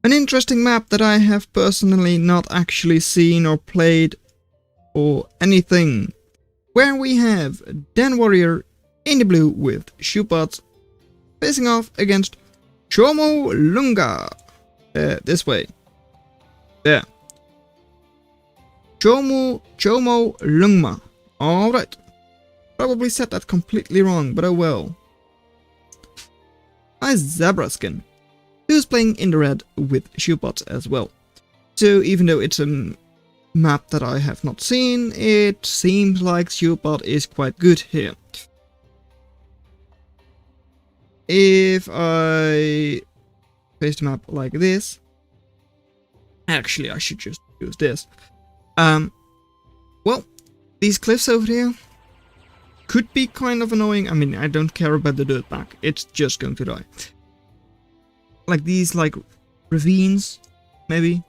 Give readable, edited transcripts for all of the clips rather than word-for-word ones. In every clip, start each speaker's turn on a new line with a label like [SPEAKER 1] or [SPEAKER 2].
[SPEAKER 1] An interesting map that I have personally not actually seen or played or anything. Where we have DanWarior in the blue with shieldbot facing off against Chomolungma. This way. There. Chomolungma. Alright. Probably said that completely wrong, but oh well. Nice zebra skin. Who's playing in the red with shieldbot as well. So even though it's a map that I have not seen, it seems like shieldbot is quite good here. If I place the map like this, actually I should just use this. Well, these cliffs over here could be kind of annoying. I mean, I don't care about the dirt back, it's just going to die. Like these, like, ravines, maybe.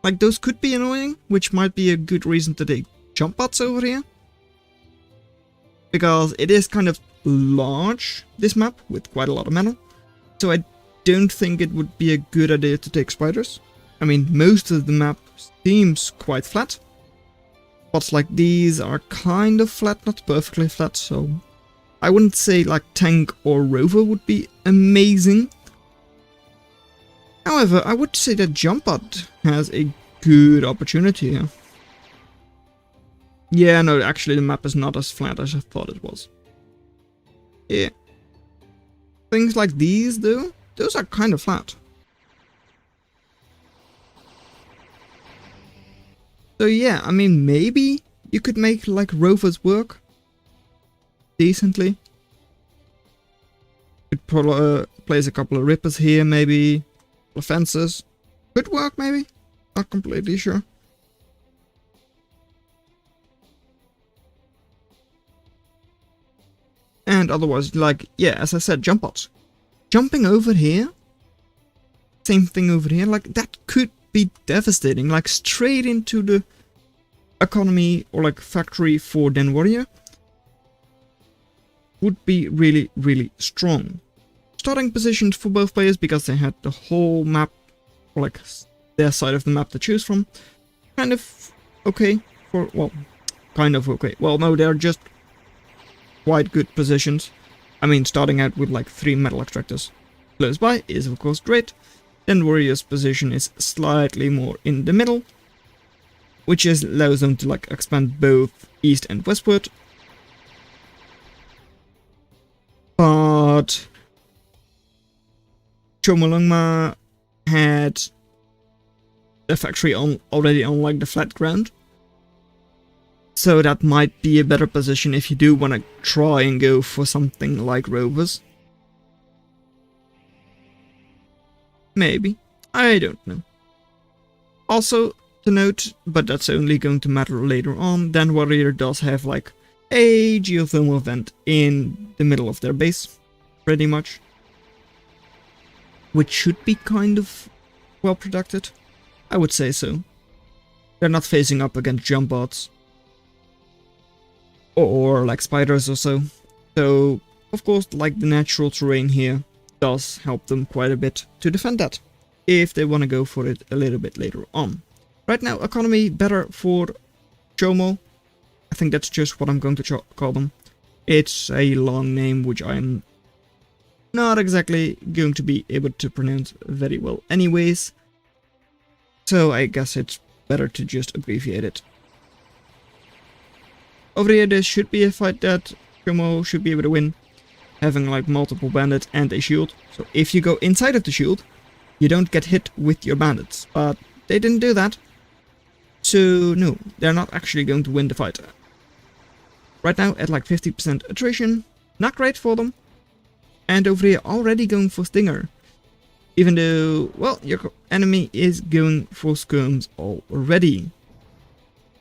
[SPEAKER 1] Like, those could be annoying, which might be a good reason to take jump bots over here. Because it is kind of large, this map, with quite a lot of mana. So I don't think it would be a good idea to take spiders. I mean, most of the map seems quite flat. Spots like these are kind of flat, not perfectly flat, so I wouldn't say like tank or rover would be amazing. However, I would say that jump bot has a good opportunity here. Yeah, no, actually the map is not as flat as I thought it was. Yeah. Things like these, though, those are kind of flat. So yeah, I mean, maybe you could make like rovers work decently. Could probably place a couple of rippers here, maybe. Fences could work, maybe. Not completely sure. And otherwise, like, yeah, as I said, jump bots. Jumping over here, same thing over here, like, that could be devastating. Like, straight into the economy or, like, factory for DanWarior would be really, really strong. Starting positions for both players, because they had the whole map, or like their side of the map to choose from, kind of okay for, well, kind of okay. Well, no, they're just quite good positions. I mean, starting out with like 3 metal extractors close by is of course great. Then Warrior's position is slightly more in the middle, which allows them to like expand both east and westward. But Chomolungma had a factory already on like the flat ground, so that might be a better position if you do want to try and go for something like rovers. Maybe, I don't know. Also to note, but that's only going to matter later on, DanWarior does have like a geothermal vent in the middle of their base, pretty much. Which should be kind of well protected. I would say so. They're not facing up against jump bots. Or like spiders or so. So, of course, like the natural terrain here does help them quite a bit to defend that. If they want to go for it a little bit later on. Right now, economy better for Chomo. I think that's just what I'm going to call them. It's a long name which I'm not exactly going to be able to pronounce very well anyways, so I guess it's better to just abbreviate it. Over here there should be a fight that Chomo should be able to win, having like multiple bandits and a shield, so if you go inside of the shield, you don't get hit with your bandits, but they didn't do that, so no, they're not actually going to win the fight. Right now at like 50% attrition, not great for them. And over here already going for Stinger. Even though, well, your enemy is going for skirms already.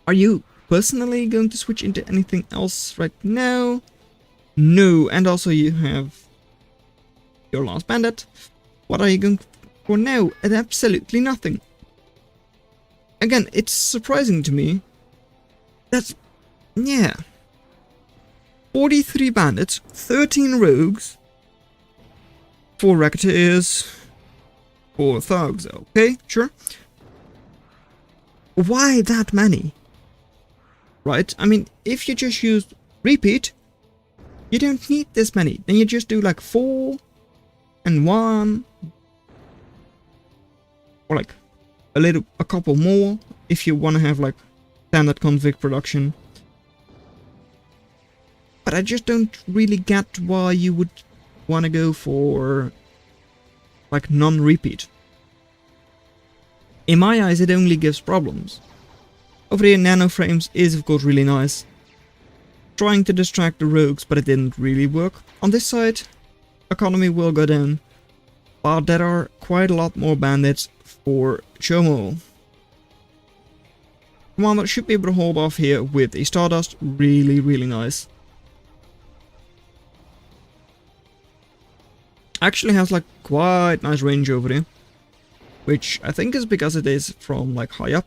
[SPEAKER 1] Are you personally going to switch into anything else right now? No, and also you have your last bandit. What are you going for now? Absolutely nothing. Again, it's surprising to me that, yeah, 43 bandits, 13 rogues, 4 racketeers, 4 thugs, okay, sure. Why that many? Right, I mean, if you just use repeat, you don't need this many. Then you just do like 4 and 1. Or like a couple more if you want to have like standard config production. But I just don't really get why you would want to go for like non-repeat. In my eyes, it only gives problems. Over here, nano frames is of course really nice. Trying to distract the rogues, but it didn't really work. On this side, economy will go down, but there are quite a lot more bandits for Chomo. Commander should be able to hold off here with a Stardust, really nice. Actually has like quite nice range over here, which I think is because it is from like high up.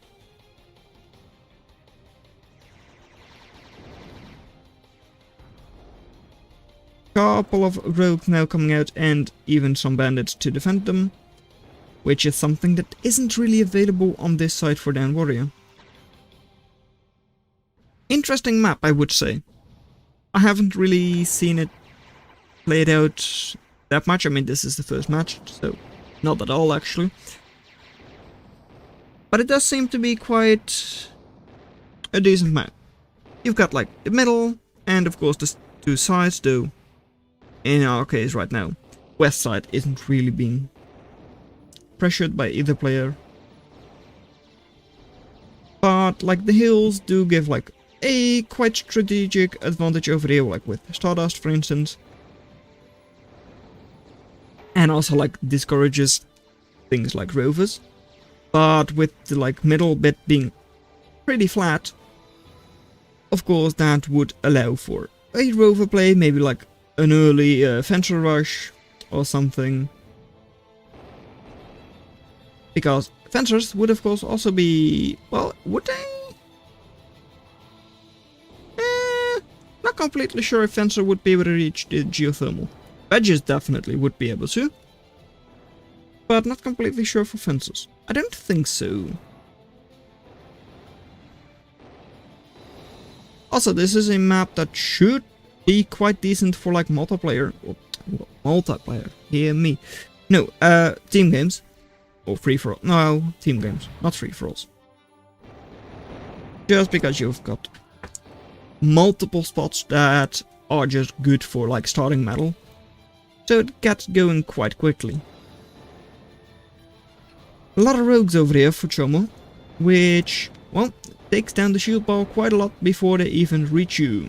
[SPEAKER 1] Couple of rogues now coming out and even some bandits to defend them, which is something that isn't really available on this side for DanWarior. Interesting map, I would say. I haven't really seen it played out that much. I mean, this is the first match, so not at all actually. But it does seem to be quite a decent map. You've got like the middle and of course the 2 sides, though in our case right now, west side isn't really being pressured by either player. But like the hills do give like a quite strategic advantage over here, like with Stardust for instance. And also like discourages things like rovers. But with the like middle bit being pretty flat, of course that would allow for a rover play, maybe like an early fencer rush or something. Because fencers would of course also be, well, would they? Not completely sure if fencer would be able to reach the geothermal. Wedges definitely would be able to, but not completely sure for fencers. I don't think so. Also, this is a map that should be quite decent for like multiplayer. Multiplayer, hear me. No, team games. Or free-for-all. No, team games, not free-for-alls. Just because you've got multiple spots that are just good for like starting metal. So it gets going quite quickly. A lot of rogues over here for Chomo, which, well, takes down the Shieldball quite a lot before they even reach you.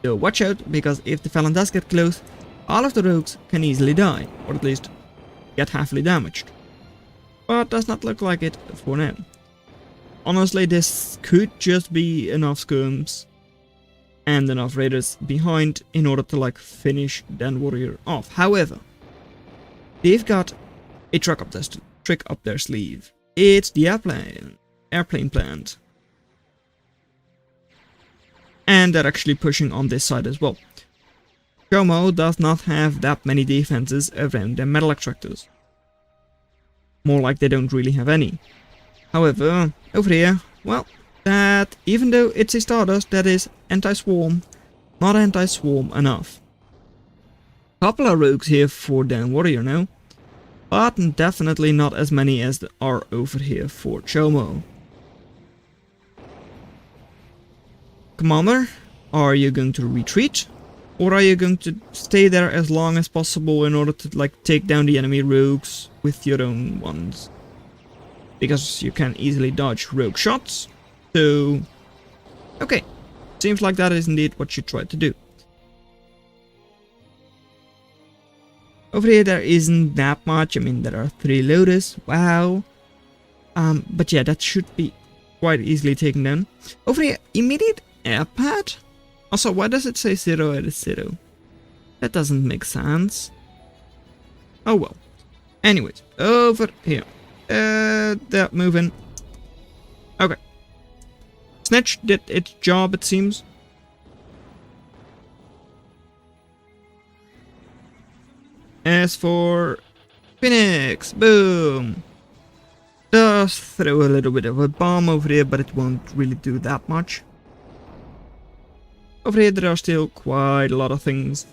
[SPEAKER 1] So watch out, because if the Felon does get close, all of the rogues can easily die, or at least get heavily damaged. But does not look like it for now. Honestly, this could just be enough skirms and enough raiders behind in order to like finish DanWarior off. However, they've got a trick up their sleeve. It's the airplane plant. And they're actually pushing on this side as well. Chomo does not have that many defenses around their metal extractors. More like they don't really have any. However, over here, well, that even though it's a Stardust that is anti-swarm, not anti-swarm enough. Couple of rogues here for DanWarior now, but definitely not as many as there are over here for Chomo. Commander, are you going to retreat? Or are you going to stay there as long as possible in order to like take down the enemy rogues with your own ones? Because you can easily dodge rogue shots. So, okay. Seems like that is indeed what you tried to do. Over here there isn't that much. I mean, there are 3 loaders. Wow. But yeah, that should be quite easily taken down. Over here, immediate air pad? Also, why does it say 0 at a 0? That doesn't make sense. Oh well. Anyways, over here. They're moving. Okay. Snitch did its job, it seems. As for Phoenix, boom. Just throw a little bit of a bomb over here, but it won't really do that much. Over here there are still quite a lot of things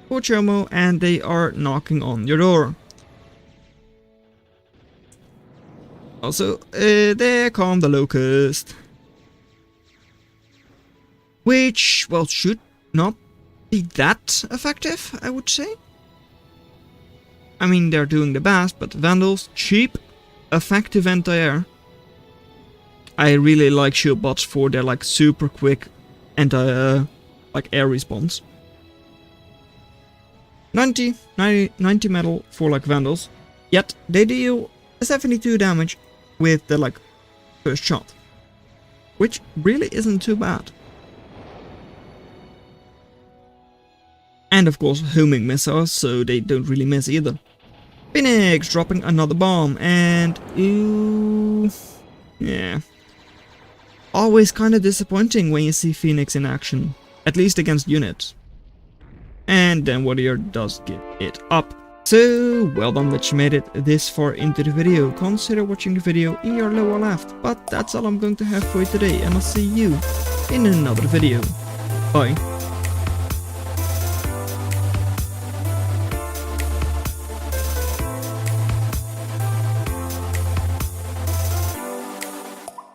[SPEAKER 1] for Chomo, and they are knocking on your door. Also, there come the locust. Which, well, should not be that effective, I would say. I mean, they're doing the best, but Vandals, cheap, effective anti-air. I really like shieldbots for their like super quick like air response. 90 metal for like Vandals, yet they deal 72 damage with the like first shot, which really isn't too bad. And of course homing missiles, so they don't really miss either. Phoenix dropping another bomb, and ooh, yeah. Always kinda disappointing when you see Phoenix in action, at least against units. And DanWarior does give it up. So, well done that you made it this far into the video. Consider watching the video in your lower left, but that's all I'm going to have for you today, and I'll see you in another video. Bye.